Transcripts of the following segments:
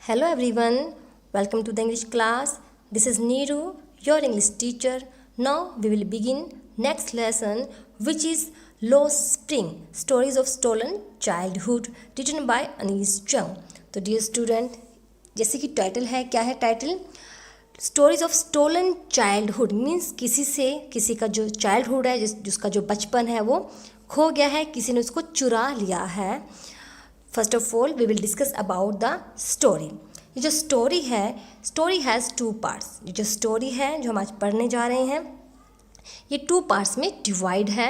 Hello everyone, welcome to the English class. This is Neeru, your English teacher. Now we will begin next lesson which is Lost Spring, Stories of Stolen Childhood written by Anis Chung. तो dear student, जैसे कि title है, क्या है title? Stories of stolen childhood means किसी का जो childhood है जिसका जो बचपन है वो खो गया है, किसी ने उसको चुरा लिया है. First of all we will discuss about the story. ये जो स्टोरी है, स्टोरी हैज़ टू पार्ट्स. ये जो स्टोरी है जो हम आज पढ़ने जा रहे हैं ये टू पार्ट्स में डिवाइड है.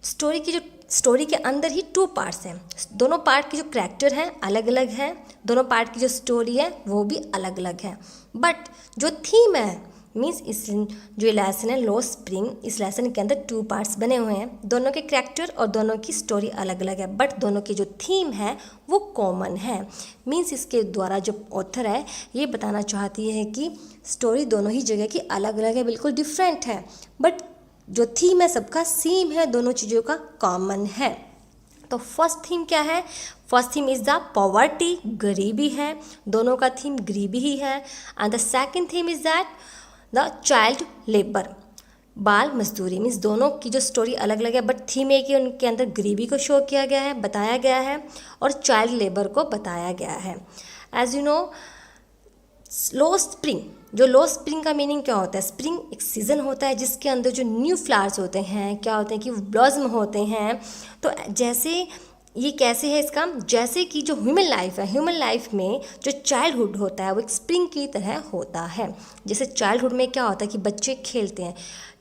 स्टोरी के अंदर ही टू पार्ट्स हैं. दोनों पार्ट की जो करैक्टर हैं अलग अलग हैं, दोनों पार्ट की जो स्टोरी है वो भी अलग अलग है. बट जो थीम है मीन्स इस जो लेसन है लॉस्ट स्प्रिंग, इस लेसन के अंदर टू पार्ट्स बने हुए हैं. दोनों के करैक्टर और दोनों की स्टोरी अलग अलग है, बट दोनों की जो थीम है वो कॉमन है. मीन्स इसके द्वारा जो ऑथर है ये बताना चाहती है कि स्टोरी दोनों ही जगह की अलग अलग है, बिल्कुल डिफरेंट है, बट जो थीम है सबका सेम है, दोनों चीज़ों का कॉमन है. तो फर्स्ट थीम क्या है? First theme is the poverty, गरीबी है, दोनों का थीम गरीबी ही है. And the second theme is that the child labour, बाल मजदूरी. मीन्स दोनों की जो स्टोरी अलग अलग है बट थीम एक ही, उनके अंदर गरीबी को शो किया गया है, बताया गया है, और चाइल्ड लेबर को बताया गया है. As you know lost spring, जो लॉस्ट स्प्रिंग का मीनिंग क्या होता है? स्प्रिंग एक सीज़न होता है जिसके अंदर जो न्यू फ्लावर्स होते हैं, क्या होते हैं कि ब्लॉसम होते हैं. तो जैसे ये कैसे है इसका, जैसे कि जो ह्यूमन लाइफ है, ह्यूमन लाइफ में जो चाइल्डहुड होता है वो एक स्प्रिंग की तरह होता है. जैसे चाइल्डहुड में क्या होता है कि बच्चे खेलते हैं,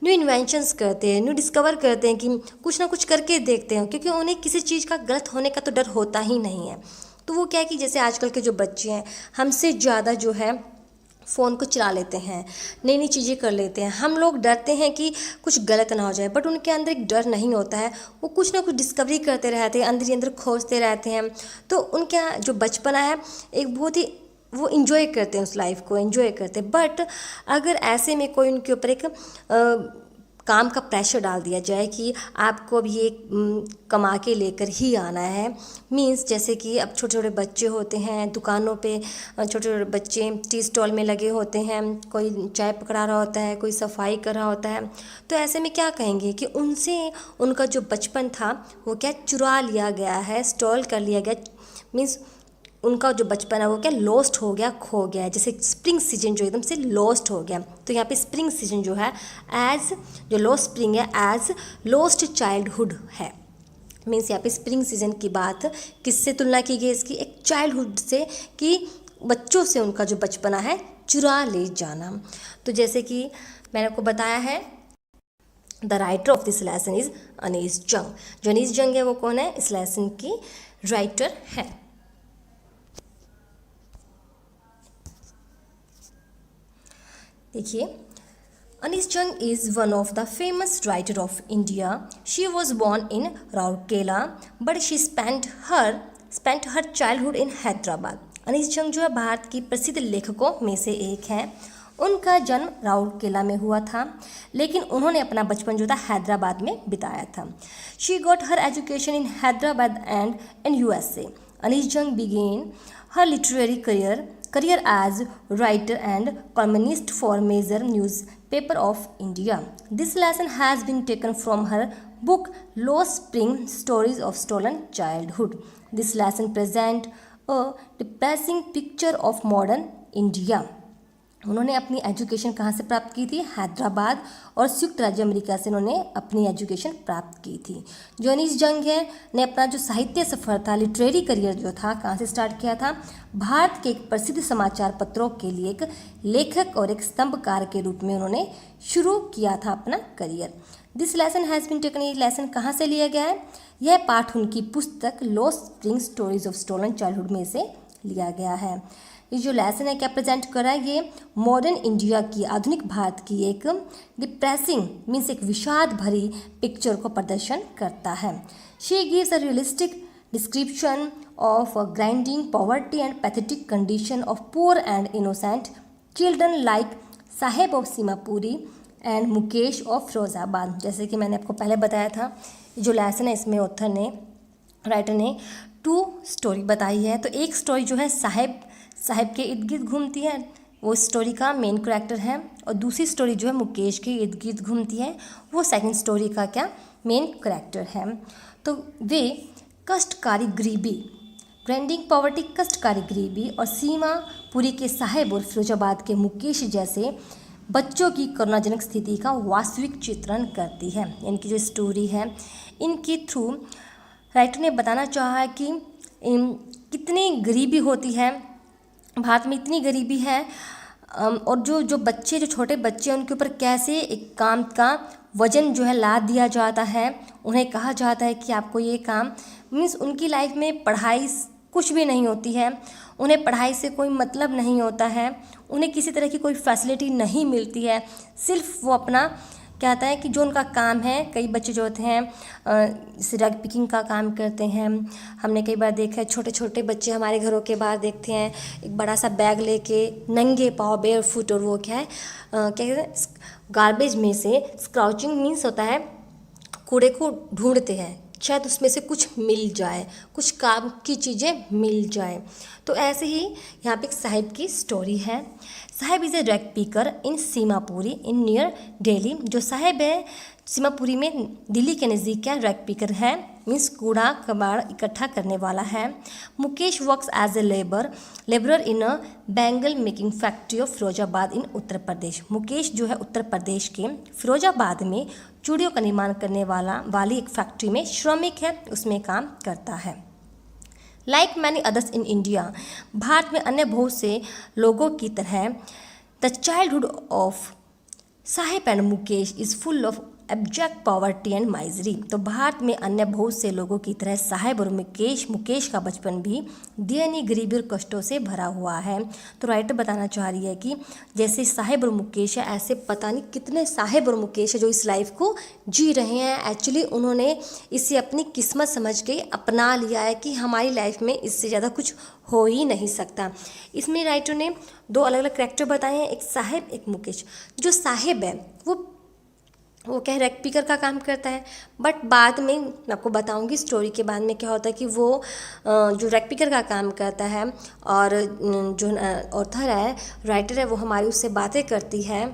न्यू इन्वेंशंस करते हैं, न्यू डिस्कवर करते हैं कि कुछ ना कुछ करके देखते हैं, क्योंकि उन्हें किसी चीज़ का गलत होने का तो डर होता ही नहीं है. तो वो क्या है कि जैसे आजकल के जो बच्चे हैं हमसे ज़्यादा जो है फ़ोन को चला लेते हैं, नई नई चीज़ें कर लेते हैं. हम लोग डरते हैं कि कुछ गलत ना हो जाए, बट उनके अंदर एक डर नहीं होता है. वो कुछ ना कुछ डिस्कवरी करते रहते हैं, अंदर ही अंदर खोजते रहते हैं. तो उनका जो बचपना है एक बहुत ही वो इन्जॉय करते हैं, उस लाइफ को एंजॉय करते हैं. बट अगर ऐसे में कोई उनके ऊपर एक काम का प्रेशर डाल दिया जाए कि आपको अब ये कमा के लेकर ही आना है, मींस जैसे कि अब छोटे छोटे बच्चे होते हैं दुकानों पे, छोटे छोटे बच्चे टी स्टॉल में लगे होते हैं, कोई चाय पकड़ा रहा होता है, कोई सफाई कर रहा होता है. तो ऐसे में क्या कहेंगे कि उनसे उनका जो बचपन था वो क्या चुरा लिया गया है, स्टॉल कर लिया गया. मीन्स उनका जो बचपन है वो क्या लॉस्ट हो गया, खो गया है. जैसे स्प्रिंग सीजन जो एकदम से लॉस्ट हो गया, तो यहाँ पे स्प्रिंग सीजन जो है एज जो लॉस्ट स्प्रिंग है एज लॉस्ट चाइल्डहुड है. मीन्स यहाँ पे स्प्रिंग सीजन की बात किससे तुलना की गई इसकी? एक चाइल्डहुड से, कि बच्चों से उनका जो बचपना है चुरा ले जाना. तो जैसे कि मैंने आपको बताया है the writer of this lesson is Anees Jung. जो अनीस जंग है वो कौन है? इस लेसन की राइटर है. देखिए, Anees Jung is one of the famous writer of India. She was born in Rourkela but she spent her childhood in Hyderabad. Anees Jung जो है भारत की प्रसिद्ध लेखकों में से एक है. उनका जन्म राउरकेला में हुआ था, लेकिन उन्होंने अपना बचपन जो था हैदराबाद में बिताया था. She got her education in Hyderabad and in USA. Anees Jung began her literary career as writer and columnist for major newspaper of India. This lesson has been taken from her book Lost Spring, Stories of Stolen Childhood. This lesson presents a depressing picture of modern India. उन्होंने अपनी education कहाँ से प्राप्त की थी? हैदराबाद और संयुक्त राज्य अमेरिका से उन्होंने अपनी एजुकेशन प्राप्त की थी. जो अनीस जंग है ने अपना जो साहित्य सफ़र था, लिटरेरी करियर जो था, कहाँ से स्टार्ट किया था? भारत के एक प्रसिद्ध समाचार पत्रों के लिए एक लेखक और एक स्तंभकार के रूप में उन्होंने शुरू किया था अपना career. This lesson has been taken, ये लेसन कहाँ से लिया गया है? यह पाठ उनकी पुस्तक lost spring stories of stolen childhood में से लिया गया है. ये जो लेसन है क्या प्रेजेंट कर रहा है? ये मॉडर्न इंडिया की, आधुनिक भारत की एक डिप्रेसिंग मीन्स एक विषाद भरी पिक्चर को प्रदर्शन करता है. She gives a realistic description of grinding poverty and pathetic condition of poor and innocent children like Saheb of Seemapuri and Mukesh of Firozabad. जैसे कि मैंने आपको पहले बताया था, जो लेसन है इसमें राइटर ने टू स्टोरी बताई है. तो एक स्टोरी जो है साहेब साहिब के इर्द गिर्द घूमती है, वो स्टोरी का मेन कैरेक्टर है। और दूसरी स्टोरी जो है मुकेश के इर्द गिर्द घूमती है, वो सेकंड स्टोरी का क्या मेन कैरेक्टर है। तो वे कष्टकारी गरीबी, ग्राइंडिंग पॉवर्टी, कष्टकारी गरीबी और सीमापुरी के साहिब और फिरोजाबाद के मुकेश जैसे बच्चों की करुणाजनक स्थिति का वास्तविक चित्रण करती है। इनकी जो स्टोरी है, इनके थ्रू राइटर ने बताना चाहा है कि कितनी गरीबी होती है, भारत में इतनी गरीबी है, और जो बच्चे, जो छोटे बच्चे हैं, उनके ऊपर कैसे एक काम का वजन जो है लाद दिया जाता है। उन्हें कहा जाता है कि आपको ये काम, मीन्स उनकी लाइफ में पढ़ाई कुछ भी नहीं होती है, उन्हें पढ़ाई से कोई मतलब नहीं होता है, उन्हें किसी तरह की कोई फैसिलिटी नहीं मिलती है। सिर्फ वो अपना कहता है कि जो उनका काम है, कई बच्चे जो होते हैं जैसे रग पिकिंग का काम करते हैं। हमने कई बार देखा है, छोटे छोटे बच्चे हमारे घरों के बाहर देखते हैं, एक बड़ा सा बैग लेके नंगे पाँव, बेयर फुट, और वो क्या है, क्या कहते हैं, गार्बेज में से स्क्राउचिंग मीन्स होता है कूड़े को ढूंढते हैं, शायद उसमें से कुछ मिल जाए, कुछ काम की चीज़ें मिल जाए। तो ऐसे ही यहाँ पे एक साहिब की स्टोरी है। Sahib is a rag picker in Seemapuri in near Delhi. जो साहिब है सीमापुरी में, दिल्ली के नज़दीक क्या रैग पिकर है, मीन्स कूड़ा कबाड़ इकट्ठा करने वाला है। Mukesh works as a labourer in a bangle making factory of Firozabad in Uttar Pradesh. Mukesh जो है उत्तर प्रदेश के फिरोजाबाद में चूड़ियों का निर्माण करने वाली एक फैक्ट्री में श्रमिक है, उसमें काम करता है। Like many others in India, Bharat में अन्य बहुत से लोगों की तरह the childhood of Sahib and Mukesh is full of abject poverty and misery. तो भारत में अन्य बहुत से लोगों की तरह साहिब और मुकेश का बचपन भी दयनीय गरीबी और कष्टों से भरा हुआ है। तो राइटर बताना चाह रही है कि जैसे साहिब और मुकेश है, ऐसे पता नहीं कितने साहिब और मुकेश है जो इस लाइफ को जी रहे हैं। एक्चुअली उन्होंने इसे अपनी किस्मत समझ के अपना लिया है कि हमारी लाइफ में इससे ज़्यादा कुछ हो ही नहीं सकता। इसमें राइटर ने दो अलग अलग कैरेक्टर बताए हैं, एक साहिब एक मुकेश। जो साहिब है वो क्या है, रैग पिकर का काम करता है, बट बाद में मैं आपको बताऊंगी स्टोरी के बाद में क्या होता है कि वो जो रैग पिकर का काम करता है, और जो ऑथर है, राइटर है, वो हमारी उससे बातें करती है,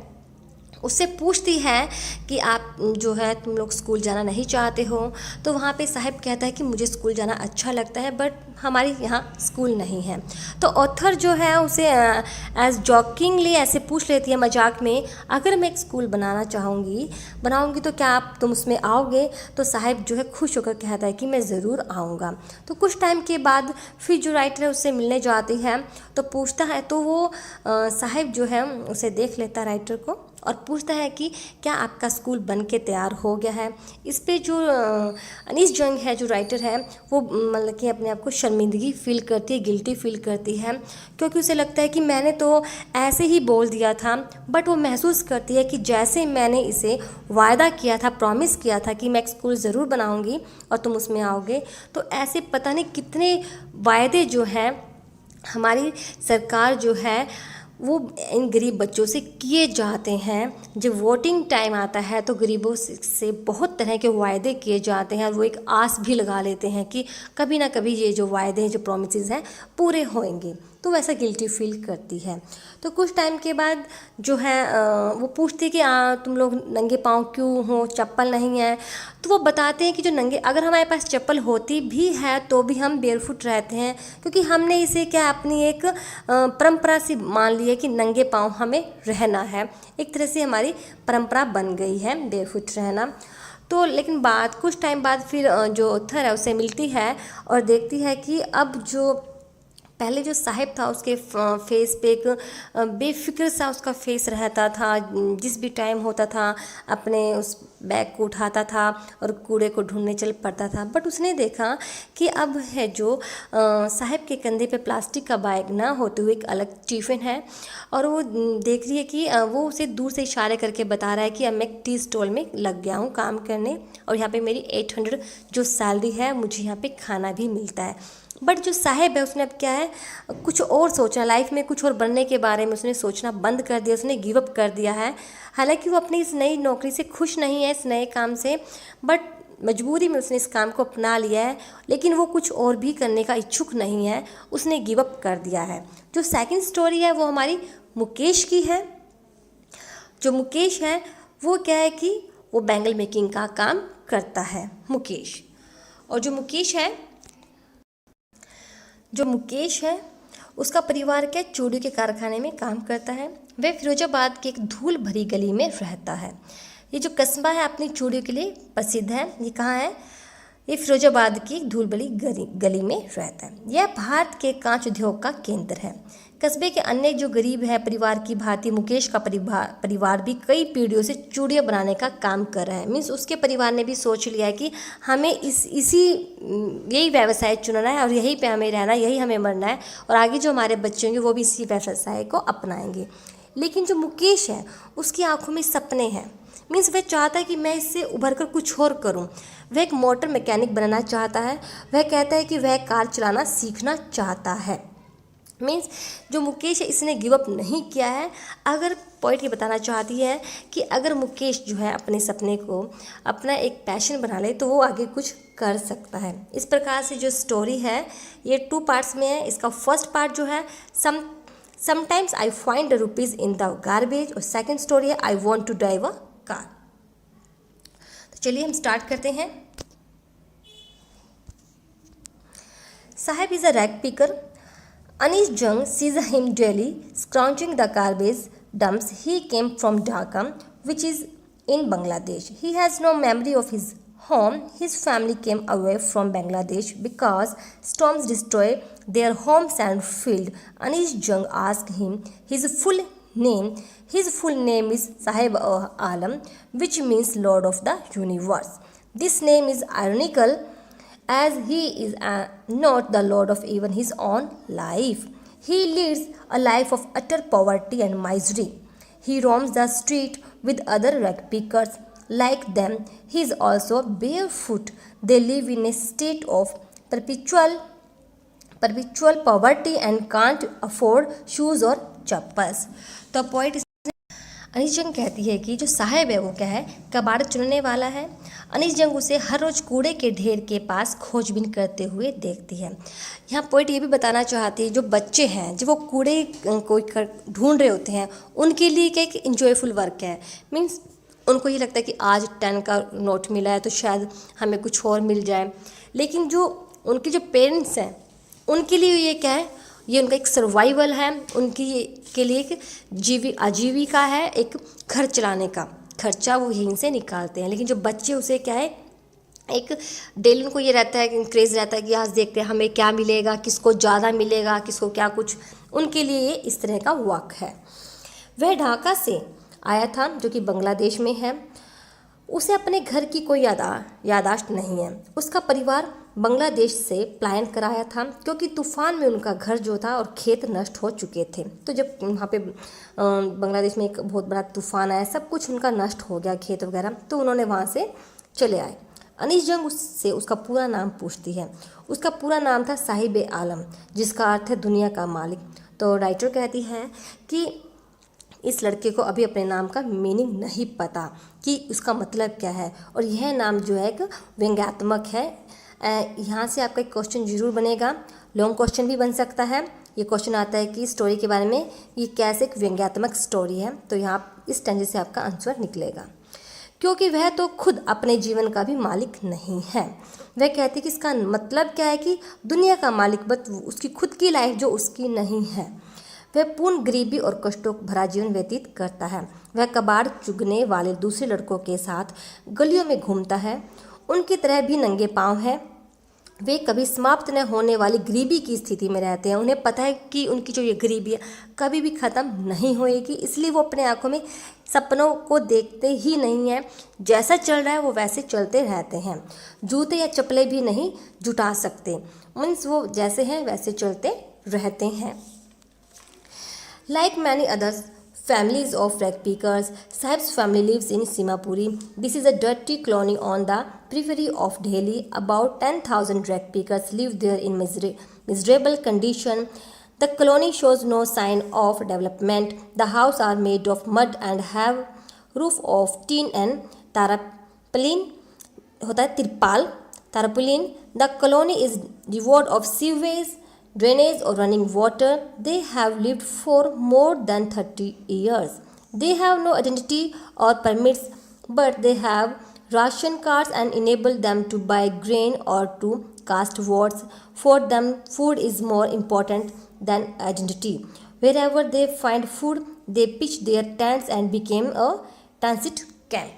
उससे पूछती है कि आप जो है तुम लोग स्कूल जाना नहीं चाहते हो। तो वहाँ पे साहिब कहता है कि मुझे स्कूल जाना अच्छा लगता है, बट हमारी यहाँ स्कूल नहीं है। तो ऑथर जो है उसे एज जॉकिंगली ऐसे पूछ लेती है मजाक में, अगर मैं एक स्कूल बनाऊँगी तो क्या तुम उसमें आओगे? तो साहिब जो है खुश होकर कहता है कि मैं ज़रूर आऊँगा। तो कुछ टाइम के बाद फिर जो राइटर है उससे मिलने जाती है, तो पूछता है, तो वो साहिब जो है उसे देख लेता राइटर को और पूछता है कि क्या आपका स्कूल बन के तैयार हो गया है। इस पे जो अनीस जंग है, जो राइटर है, वो मतलब कि अपने आप को शर्मिंदगी फील करती है, गिल्टी फील करती है, क्योंकि उसे लगता है कि मैंने तो ऐसे ही बोल दिया था। बट वो महसूस करती है कि जैसे मैंने इसे वायदा किया था, प्रॉमिस किया था कि मैं एक स्कूल ज़रूर बनाऊँगी और तुम उसमें आओगे, तो ऐसे पता नहीं कितने वायदे जो हैं हमारी सरकार जो है वो इन गरीब बच्चों से किए जाते हैं। जब वोटिंग टाइम आता है तो गरीबों से बहुत तरह के वायदे किए जाते हैं, और वो एक आस भी लगा लेते हैं कि कभी ना कभी ये जो वायदे हैं, जो प्रॉमिसेस हैं, पूरे होंगे। तो वैसा गिल्टी फील करती है। तो कुछ टाइम के बाद जो है वो पूछती है कि तुम लोग नंगे पाँव क्यों हो, चप्पल नहीं है? तो वो बताते हैं कि जो नंगे, अगर हमारे पास चप्पल होती भी है तो भी हम बेयरफुट रहते हैं, क्योंकि हमने इसे क्या अपनी एक परंपरा सी मान ली है कि नंगे पाँव हमें रहना है। एक तरह से हमारी परंपरा बन गई है बेयरफुट रहना। तो लेकिन कुछ टाइम बाद फिर जो ऑथर है उससे मिलती है और देखती है कि अब जो पहले जो साहिब था उसके फेस पे एक बेफिक्र सा उसका फेस रहता था। जिस भी टाइम होता था अपने उस बैग को उठाता था और कूड़े को ढूंढने चल पड़ता था। बट उसने देखा कि अब है जो साहिब के कंधे पे प्लास्टिक का बैग ना होते हुए एक अलग टिफ़िन है, और वो देख रही है कि वो उसे दूर से इशारे करके बता रहा है कि अब मैं टी स्टॉल में लग गया हूँ काम करने, और यहाँ पे मेरी 800 जो सैलरी है, मुझे यहाँ पे खाना भी मिलता है। बट जो साहिब है उसने अब क्या है कुछ और सोचना, लाइफ में कुछ और बनने के बारे में उसने सोचना बंद कर दिया, उसने गिव अप कर दिया है। हालांकि वो अपनी इस नई नौकरी से खुश नहीं है, इस नए काम से, बट मजबूरी में उसने इस काम को अपना लिया है, लेकिन वो कुछ और भी करने का इच्छुक नहीं है, उसने गिव अप कर दिया है। जो सेकंड स्टोरी है वो हमारी मुकेश की है। जो मुकेश है वो क्या है कि वो बैंगल मेकिंग का काम करता है, मुकेश। और जो मुकेश है उसका परिवार के चूड़ियों के कारखाने में काम करता है। वह फिरोजाबाद की एक धूल भरी गली में रहता है। ये जो कस्बा है अपनी चूड़ियों के लिए प्रसिद्ध है। ये कहाँ है? ये फिरोजाबाद की एक धूल भरी गली में रहता है। यह भारत के कांच उद्योग का केंद्र है। कस्बे के अन्य जो गरीब है परिवार की भांति मुकेश का परिवार भी कई पीढ़ियों से चूड़ियाँ बनाने का काम कर रहा है। मीन्स उसके परिवार ने भी सोच लिया है कि हमें यही व्यवसाय चुनना है और यहीं पे हमें रहना है, यही हमें मरना है, और आगे जो हमारे बच्चे होंगे वो भी इसी व्यवसाय को अपनाएंगे। लेकिन जो मुकेश है उसकी आंखों में सपने हैं। मीन्स वह चाहता है कि मैं इससे उभर कर कुछ और करूं। वह एक मोटर मैकेनिक बनना चाहता है। वह कहता है कि वह कार चलाना सीखना चाहता है। मीन्स जो मुकेश है इसने गिव अप नहीं किया है। अगर पॉइंट ये बताना चाहती है कि अगर मुकेश जो है अपने सपने को अपना एक पैशन बना ले तो वो आगे कुछ कर सकता है। इस प्रकार से जो स्टोरी है ये 2 पार्ट्स में है। इसका फर्स्ट पार्ट जो है sometimes I find the rupees in the garbage, और सेकेंड स्टोरी है I want to drive a car. तो चलिए हम स्टार्ट करते हैं। Saheb is a rag picker. Anish Jung sees him daily scrounging the garbage dumps. He came from Dhaka, which is in Bangladesh. He has no memory of his home. His family came away from Bangladesh because storms destroyed their homes and field. Anish Jung asked him his full name. His full name is Sahib Alam, which means Lord of the Universe. This name is ironical, as he is not the lord of even his own life. He leads a life of utter poverty and misery. He roams the street with other rag pickers. Like them, he is also barefoot. They live in a state of perpetual poverty and can't afford shoes or chappals. The poet Anees Jung कहती है कि जो साहेब है वो क्या है, कबाड़ चुनने वाला है। अनीस जंग उसे हर रोज़ कूड़े के ढेर के पास खोजबीन करते हुए देखती है। यहाँ पॉइंट ये भी बताना चाहती है जो बच्चे हैं जब वो कूड़े को ढूंढ रहे होते हैं उनके लिए क्या एक इन्जॉयफुल वर्क है। मीन्स उनको ये लगता है कि आज 10 का नोट मिला है तो शायद हमें कुछ और मिल जाए। लेकिन जो उनके जो पेरेंट्स हैं उनके लिए ये क्या है, ये उनका एक सर्वाइवल है, उनकी के लिए एक आजीविका है, एक घर चलाने का खर्चा वो यहीं से निकालते हैं। लेकिन जो बच्चे उसे क्या है, एक डेली उनको ये रहता है, क्रेज़ रहता है कि आज देखते हैं हमें क्या मिलेगा, किसको ज़्यादा मिलेगा, किसको क्या कुछ, उनके लिए ये इस तरह का वर्क है। वह ढाका से आया था जो कि बांग्लादेश में है। उसे अपने घर की कोई यादाश्त नहीं है। उसका परिवार बांग्लादेश से पलायन कराया था क्योंकि तूफ़ान में उनका घर जो था और खेत नष्ट हो चुके थे। तो जब वहाँ पे बांग्लादेश में एक बहुत बड़ा तूफ़ान आया, सब कुछ उनका नष्ट हो गया, खेत वगैरह, तो उन्होंने वहाँ से चले आए। अनीस जंग उससे उसका पूरा नाम पूछती है। उसका पूरा नाम था साहिब आलम, जिसका अर्थ है दुनिया का मालिक। तो राइटर कहती है कि इस लड़के को अभी अपने नाम का मीनिंग नहीं पता कि उसका मतलब क्या है, और यह नाम जो है एक व्यंग्यात्मक है। यहाँ से आपका एक क्वेश्चन जरूर बनेगा, लॉन्ग क्वेश्चन भी बन सकता है। ये क्वेश्चन आता है कि स्टोरी के बारे में ये कैसे एक व्यंग्यात्मक स्टोरी है, तो यहाँ इस स्टैंजे से आपका आंसर निकलेगा। क्योंकि वह तो खुद अपने जीवन का भी मालिक नहीं है। वह कहती कि इसका मतलब क्या है कि दुनिया का मालिक बट उसकी खुद की लाइफ जो उसकी नहीं है। वह पूर्ण गरीबी और कष्टों भरा जीवन व्यतीत करता है। वह कबाड़ चुगने वाले दूसरे लड़कों के साथ गलियों में घूमता है, उनकी तरह भी नंगे पांव है। वे कभी समाप्त न होने वाली गरीबी की स्थिति में रहते हैं। उन्हें पता है कि उनकी जो ये गरीबी है कभी भी ख़त्म नहीं होएगी, इसलिए वो अपने आंखों में सपनों को देखते ही नहीं हैं। जैसा चल रहा है वो वैसे चलते रहते हैं। जूते या चप्पलें भी नहीं जुटा सकते, मीन्स वो जैसे हैं वैसे चलते रहते हैं। Like many other families of rag pickers, Sahib's family lives in Simapuri. This is a dirty colony on the periphery of Delhi. About 10,000 rag pickers live there in miserable condition. The colony shows no sign of development. The houses are made of mud and have roof of tin and tarpaulin. होता है तिरपाल, tarpaulin. The colony is devoid of sewage, drainage or running water. They have lived for more than 30 years. They have no identity or permits, but they have ration cards and enable them to buy grain or to cast votes. For them, food is more important than identity. Wherever they find food, they pitch their tents and became a transit camp.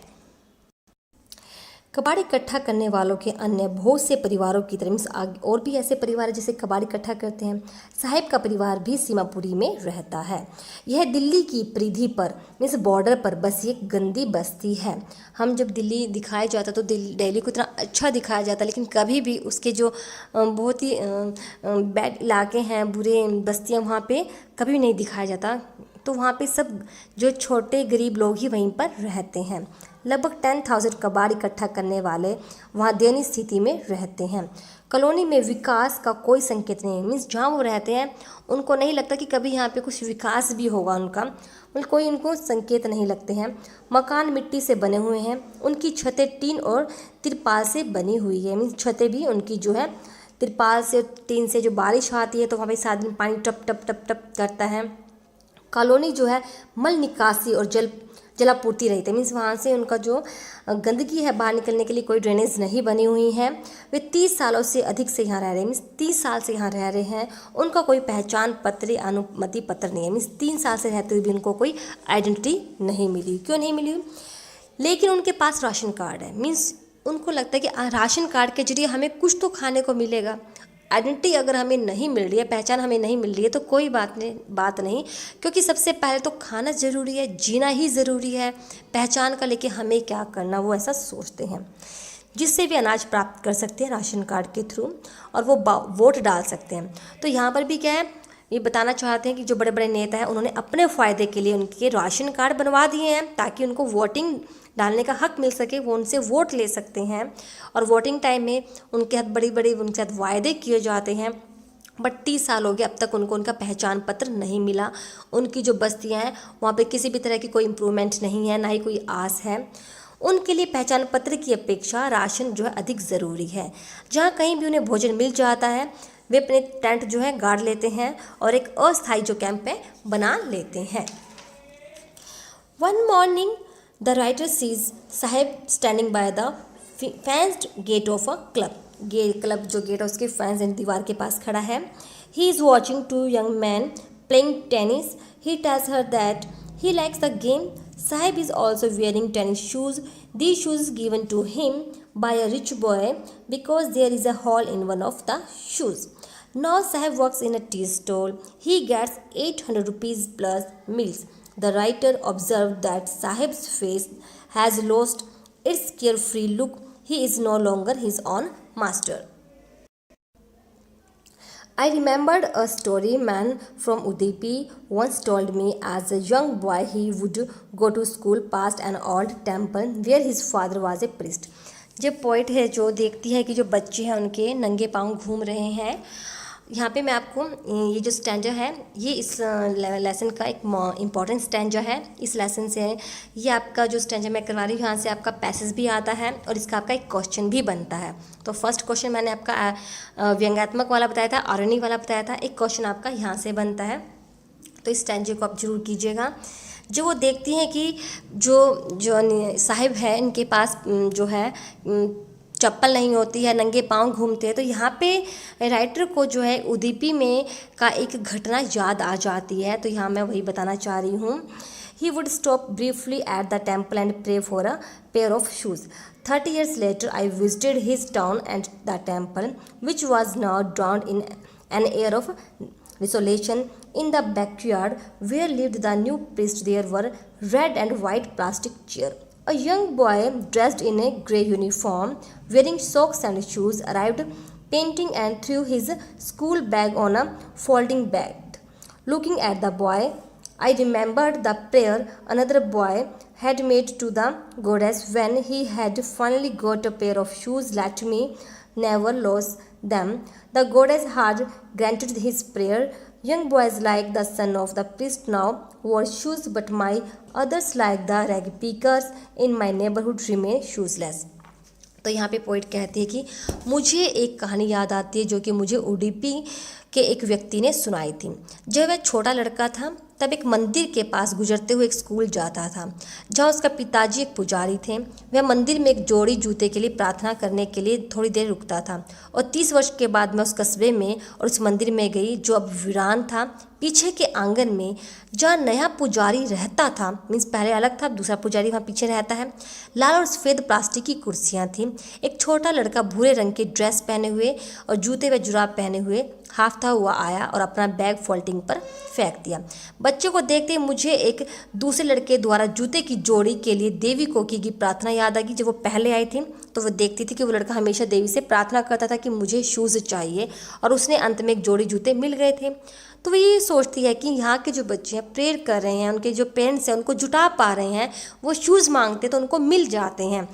कबाड़ इकट्ठा करने वालों के अन्य बहुत से परिवारों की तरह मीन्स और भी ऐसे परिवार हैं जैसे कबाड़ इकट्ठा करते हैं। साहिब का परिवार भी सीमापुरी में रहता है। यह दिल्ली की परिधि पर मीन्स बॉर्डर पर बसी एक गंदी बस्ती है। हम जब दिल्ली दिखाया जाता तो दिल्ली को इतना अच्छा दिखाया जाता, लेकिन कभी भी उसके जो बहुत ही बैड इलाके हैं, बुरे बस्तियाँ वहाँ पे कभी भी नहीं दिखाया जाता। तो वहाँ पे सब जो छोटे गरीब लोग ही वहीं पर रहते हैं। लगभग 10,000 कबाड़ इकट्ठा करने वाले वहाँ दयनीय स्थिति में रहते हैं। कॉलोनी में विकास का कोई संकेत नहीं, मीन्स जहाँ वो रहते हैं उनको नहीं लगता कि कभी यहाँ पे कुछ विकास भी होगा उनका, मतलब कोई उनको संकेत नहीं लगते हैं। मकान मिट्टी से बने हुए हैं, उनकी छतें टीन और तिरपाल से बनी हुई है, मीन्स छतें भी उनकी जो है तिरपाल से टीन से। जो बारिश आती है तो वहाँ पे साथ में पानी टप टप टप टप करता है। कॉलोनी जो है मल निकासी और जलापूर्ति रहित है, मीन्स वहाँ से उनका जो गंदगी है बाहर निकलने के लिए कोई ड्रेनेज नहीं बनी हुई है। वे 30 सालों से अधिक से यहाँ रह रहे हैं, मीन्स 30 साल से यहाँ रह रहे हैं। उनका कोई पहचान पत्र या अनुमति पत्र नहीं है, मीन्स 3 साल से रहते हुए भी उनको कोई आइडेंटिटी नहीं मिली। क्यों नहीं मिली? लेकिन उनके पास राशन कार्ड है, मीन्स उनको लगता है कि राशन कार्ड के जरिए हमें कुछ तो खाने को मिलेगा। आइडेंटिटी अगर हमें नहीं मिल रही है, पहचान हमें नहीं मिल रही है तो कोई बात नहीं, क्योंकि सबसे पहले तो खाना ज़रूरी है, जीना ही ज़रूरी है। पहचान का लेके हमें क्या करना, वो ऐसा सोचते हैं। जिससे भी अनाज प्राप्त कर सकते हैं राशन कार्ड के थ्रू, और वो वोट डाल सकते हैं। तो यहाँ पर भी क्या है, ये बताना चाहते हैं कि जो बड़े बड़े नेता हैं उन्होंने अपने फ़ायदे के लिए उनके राशन कार्ड बनवा दिए हैं ताकि उनको वोटिंग डालने का हक मिल सके, वो उनसे वोट ले सकते हैं। और वोटिंग टाइम में उनके साथ बड़ी उनके साथ वायदे किए जाते हैं। बट 30 साल हो गए, अब तक उनको उनका पहचान पत्र नहीं मिला। उनकी जो बस्तियाँ हैं वहाँ पे किसी भी तरह की कोई इम्प्रूवमेंट नहीं है, ना ही कोई आस है। उनके लिए पहचान पत्र की अपेक्षा राशन जो है अधिक ज़रूरी है। जहाँ कहीं भी उन्हें भोजन मिल जाता है वे अपने टेंट जो है गाड़ लेते हैं और एक अस्थायी जो कैंप है बना लेते हैं। One morning the writer sees Saheb standing by the fenced gate of a club. Club जो गेट है उसके फेंस दीवार के पास खड़ा है। He is watching 2 young man playing tennis. He tells her that he likes the game. Sahib is also wearing tennis shoes. These shoes given to him by a rich boy because there is a hole in one of the shoes. Now Sahib works in a tea stall. He gets 800 rupees plus meals. The writer observed that Sahib's face has lost its carefree look. He is no longer his own master. I remembered a story man from Udupi once told me as a young boy he would go to school past an old temple where his father was a priest. जब poet है जो देखती है कि जो बच्चे हैं उनके नंगे पाँव घूम रहे हैं, यहाँ पे मैं आपको ये जो स्टैंजा है ये इस लेसन का एक इम्पॉर्टेंट स्टैंजा है। इस लेसन से ये आपका जो स्टैंजा मैं करवा रही हूँ यहाँ से आपका पैसेज भी आता है और इसका आपका एक क्वेश्चन भी बनता है। तो फर्स्ट क्वेश्चन मैंने आपका व्यंग्यात्मक वाला बताया था, आरणी वाला बताया था। एक क्वेश्चन आपका यहाँ से बनता है, तो इस स्टैंजे को आप जरूर कीजिएगा। जो वो देखती हैं कि जो साहिब है इनके पास जो है चप्पल नहीं होती है, नंगे पाँव घूमते हैं। तो यहाँ पे राइटर को जो है उदीपी में का एक घटना याद आ जाती है, तो यहाँ मैं वही बताना चाह रही हूँ। He would stop briefly at the temple and pray for a pair of shoes. 30 years later, I visited his town and the temple, which was now drowned in an air of desolation. In the backyard where lived the new priest, there were red and white plastic chairs. A young boy dressed in a grey uniform, wearing socks and shoes, arrived panting and threw his school bag on a folding bed. Looking at the boy, I remembered the prayer another boy had made to the goddess when he had finally got a pair of shoes. Let me never lose them. The goddess had granted his prayer. Young boys like the son of the priest now wore shoes, but my others like the rag pickers in my neighborhood remain shoeless. तो यहाँ पे poet कहती है कि मुझे एक कहानी याद आती है जो कि मुझे उडुपी के एक व्यक्ति ने सुनाई थी। जब वह छोटा लड़का था तब एक मंदिर के पास गुजरते हुए एक स्कूल जाता था जहाँ उसका पिताजी एक पुजारी थे। वह मंदिर में एक जोड़ी जूते के लिए प्रार्थना करने के लिए थोड़ी देर रुकता था और 30 वर्ष के बाद मैं उस कस्बे में और उस मंदिर में गई जो अब वीरान था। पीछे के आंगन में जहाँ नया पुजारी रहता था, मीन्स पहले अलग था, दूसरा पुजारी वहाँ पीछे रहता है, लाल और सफ़ेद प्लास्टिक की कुर्सियाँ थीं। एक छोटा लड़का भूरे रंग के ड्रेस पहने हुए और जूते व जुराब पहने हुए हाफता हुआ आया और अपना बैग फोल्डिंग पर फेंक दिया। बच्चे को देखते ही मुझे एक दूसरे लड़के द्वारा जूते की जोड़ी के लिए देवी कोकी की प्रार्थना याद आ गई। जब वो पहले आई थी तो वो देखती थी कि वो लड़का हमेशा देवी से प्रार्थना करता था कि मुझे शूज़ चाहिए, और उसने अंत में एक जोड़ी जूते मिल गए थे। तो वो ये सोचती है कि यहाँ के जो बच्चे हैं प्रेयर कर रहे हैं, उनके जो पेरेंट्स हैं उनको जुटा पा रहे हैं, वो शूज़ मांगते तो उनको मिल जाते हैं,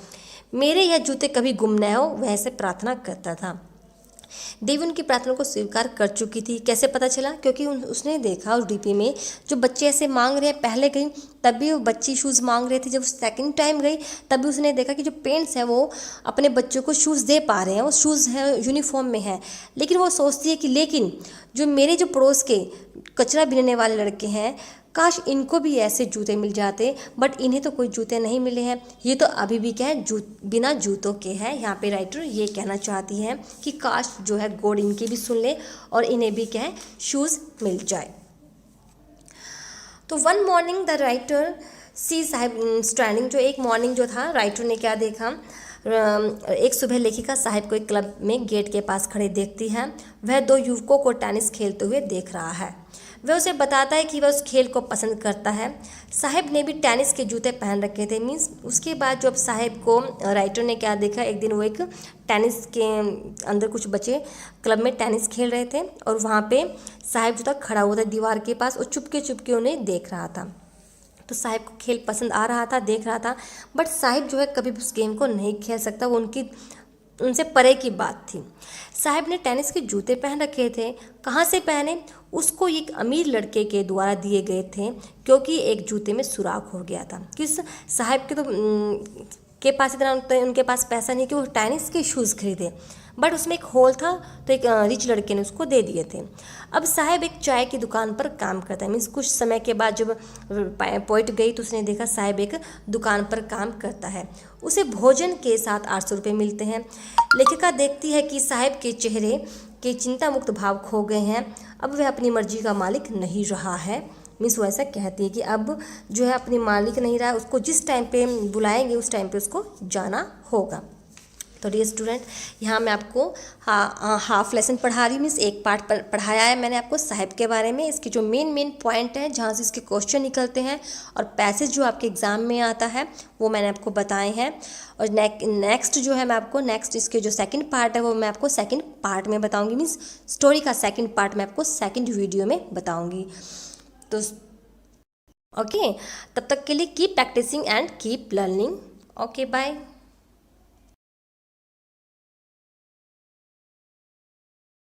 मेरे यह जूते कभी गुम न हो, वह ऐसे प्रार्थना करता था। देवी उनकी प्रार्थना को स्वीकार कर चुकी थी। कैसे पता चला? क्योंकि उसने देखा उस डीपी में जो बच्चे ऐसे मांग रहे हैं, पहले गई तब भी वो बच्ची शूज़ मांग रहे थे, जब सेकंड टाइम गई तब भी उसने देखा कि जो पेरेंट्स हैं वो अपने बच्चों को शूज़ दे पा रहे हैं, वो शूज़ है यूनिफॉर्म में है। लेकिन वो सोचती है कि लेकिन जो मेरे जो पड़ोस के कचरा बीनने वाले लड़के हैं, काश इनको भी ऐसे जूते मिल जाते, बट इन्हें तो कोई जूते नहीं मिले हैं, ये तो अभी भी क्या है बिना जूतों के है। यहाँ पे राइटर ये कहना चाहती है कि काश जो है गॉड इनकी भी सुन ले और इन्हें भी क्या है शूज़ मिल जाए। तो one morning the writer see Sahib standing, जो एक मॉर्निंग जो था राइटर ने क्या देखा, एक सुबह लेखिका साहिब को एक क्लब में गेट के पास खड़े देखती है। वह दो युवकों को टेनिस खेलते हुए देख रहा है। वह उसे बताता है कि वह उस खेल को पसंद करता है। साहिब ने भी टेनिस के जूते पहन रखे थे। मीन्स उसके बाद जब साहिब को राइटर ने क्या देखा, एक दिन वो एक टेनिस के अंदर कुछ बच्चे क्लब में टेनिस खेल रहे थे और वहाँ पे साहिब जो था खड़ा हुआ था दीवार के पास और चुपके चुपके उन्हें देख रहा था। तो साहिब को खेल पसंद आ रहा था, देख रहा था, बट साहिब जो है कभी भी उस गेम को नहीं खेल सकता, वो उनसे परे की बात थी। साहिब ने टेनिस के जूते पहन रखे थे। कहाँ से पहने? उसको एक अमीर लड़के के द्वारा दिए गए थे, क्योंकि एक जूते में सुराख हो गया था। किस साहिब के तो के पास इतना उनके पास पैसा नहीं कि वो टेनिस के शूज़ खरीदे, बट उसमें एक होल था तो एक रिच लड़के ने उसको दे दिए थे। अब साहिब एक चाय की दुकान पर काम करता है। मीन्स कुछ समय के बाद जब पोइट गई तो उसने देखा साहिब एक दुकान पर काम करता है। उसे भोजन के साथ 800 रुपये मिलते हैं। लेखिका देखती है कि साहिब के चेहरे के चिंता मुक्त भाव खो गए हैं। अब वह अपनी मर्जी का मालिक नहीं रहा है। मीन्स वो ऐसा कहती है कि अब जो है अपनी मालिक नहीं रहा, उसको जिस टाइम पे बुलाएंगे उस टाइम पे उसको जाना होगा। तो डियर स्टूडेंट, यहाँ मैं आपको हाफ लेसन पढ़ा रही हूँ। मीन्स एक पार्ट पढ़ाया है मैंने आपको साहिब के बारे में। इसके जो मेन पॉइंट है जहाँ से इसके क्वेश्चन निकलते हैं और पैसेज जो आपके एग्जाम में आता है वो मैंने आपको बताए हैं। और नेक्स्ट जो है मैं आपको इसके जो सेकंड पार्ट है वो मैं आपको सेकंड पार्ट में बताऊँगी। मीन्स स्टोरी का सेकंड पार्ट मैं आपको सेकंड वीडियो में बताऊँगी। तो ओके, तब तक के लिए keep practising and keep learning. Okay, bye.